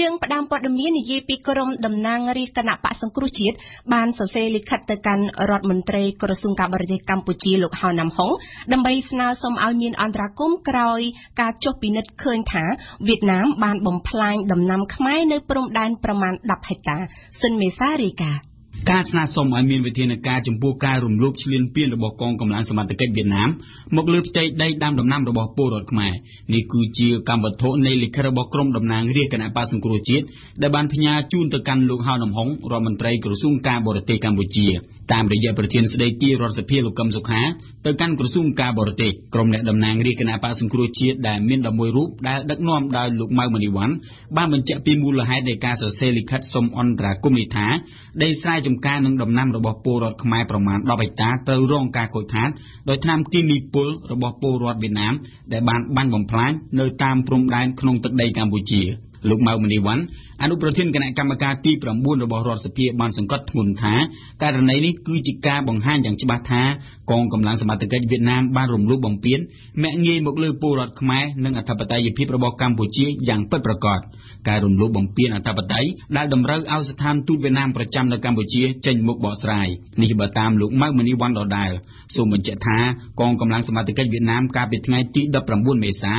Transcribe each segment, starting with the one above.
យើងផ្ដើមព័ត៌មាននិយាយពីក្រុមតំណាងរាស្ត្រគណៈបកសង្គ្រោះជាតិបានសរសេរលិខិតទៅកាន់រដ្ឋមន្ត្រីក្រសួងការបរទេសកម្ពុជាលោកហៅណាំហុងដើម្បីស្នើសុំឲ្យមានអន្តរាគមន៍ក្រោយការចុះពិនិត្យឃើញថាវៀតណាមបានបំផ្លាញដំណាំខ្មែរនៅព្រំដែនប្រមាណ10ហិកតាសិនមេសារាយការណ៍ការស្នើសុំឲ្យមានវិធានការចំពោះការរំលោភឈ្លានពានរបស់កងកម្លាំងសមត្ថកិច្ចវៀតណាមមកលើផ្ទៃដីដាំដំណាំរបស់ពលរដ្ឋខ្មែរនេះគឺជាកម្មវត្ថុនៃលិខិតរបស់ក្រុមតំណាងរាស្ត្រគណៈបក្សសង្គ្រោះជាតិដែលបានផ្ញើជូនទៅកាន់លោកហៅណាំហុងរដ្ឋមន្ត្រីក្រសួងការបរទេសកម្ពុជាតាមរយៈប្រធានស្ដីទីរដ្ឋសភាលោកកឹមសុខាទៅកាន់ក្រសួងការបរទេសក្រុមអ្នកតំណាងរាស្ត្រគណៈបក្សសង្គ្រោះជាតិដែលមាន11រូបដែលដឹកនាំដោយលោកម៉ៅមនីវ៉ាន់បានបញ្ជាក់ពីមូលហេតុនៃការសរសេរលិខិតសុំអន្តរាគមន៍នេះថាដីស្រែចម្ការនិងដំណាំរបស់ពលរដ្ឋខ្មែរប្រមាណ10ហិកតាត្រូវរងការខូចខាតដោយថ្នាំគីមីពុលរបស់ពលរដ្ឋវៀតណាមដែលបានបាញ់បំផ្លាញនៅតាមព្រំដែនក្នុងទឹកដីកម្ពុជាលោកម៉ៅមនីវ៉ាន់អនុប្រធានគណៈកម្មការទី9របស់រដ្ឋសភាបានសង្កត់ធ្ងន់ថាករណីនេះគឺជាការបង្ហាញយ៉ាងច្បាស់ថាកងកម្លាំងសមត្ថកិច្ចវៀតណាមបានរំលោភបំពានមាក់ងាយមកលើពលរដ្ឋខ្មែរនិងអធិបតេយ្យភាពរបស់កម្ពុជាយ៉ាងពិតប្រាកដការរំលោភបំពានអធិបតេយ្យដែលតម្រូវឲ្យស្ថានទូតវៀតណាមប្រចាំនៅកម្ពុជាចេញមុខបកស្រាយនេះបើតាមលោកម៉ៅមនីវ៉ាន់ដដែលសូមបញ្ជាក់ថាកងកម្លាំងសមត្ថកិច្ចវៀតណាមកាលពីថ្ងៃទី19មេសា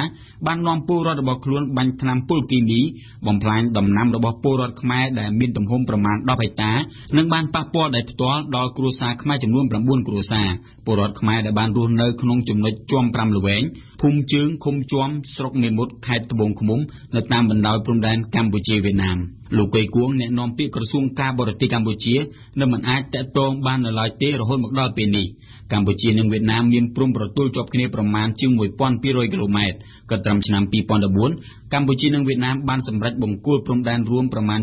បាននាំពលរដ្ឋរបស់ខ្លួនបាញ់ថ្នាំពុលគីមីបំផ្លាញដំណាំរបស់ពលរដ្ឋខ្មែរដែលមានទំហំប្រមាណ10ហិកតានិងបានប៉ះពាល់ដោយផ្ទាល់ដល់គ្រួសារខ្មែរចំនួន9គ្រួសារពលរដ្ឋខ្មែរដែលបានរស់នៅក្នុងចំណុចជាំ5ល្វែងភូមិជើងឃុំជាំស្រុកមេមត់ខេត្តត្បូងឃ្មុំនៅតាមបណ្ដោយព្រំដែនកម្ពុជាវៀតណាមលោកកុយគួងអ្នកនាំពាក្យក្រសួងការបរទេសកម្ពុជានៅមិនអាចតាក់ទងបាននៅឡើយទេរហូតមកដល់ពេលនេះកម្ពុជានិងវៀតណាមមានព្រំប្រទល់ជាប់គ្នាប្រមាណជាង1200គីឡូម៉ែត្រក៏ត្រឹមឆ្នាំ2014កម្ពុជានិងវៀតណាមបានសម្រេចបង្គោលព្រំដែនរួមប្រមាណ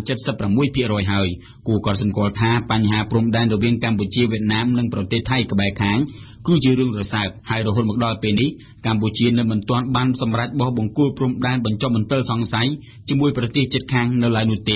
76% ហើយគួរកត់សម្គាល់ថាបញ្ហាព្រំដែនរវាងកម្ពុជាវៀតណាមនិងប្រទេសថៃក្បែរខាងគឺជារឿងរសើបហើយរហូតមកដល់ពេលនេះកម្ពុជានៅមិនទាន់បានសម្រេចបោះបង្គោលព្រំដែនបញ្ចុះបន្ទិលសង្ស័យជាមួយប្រទេសជិតខាងនៅឡើយនោះទេ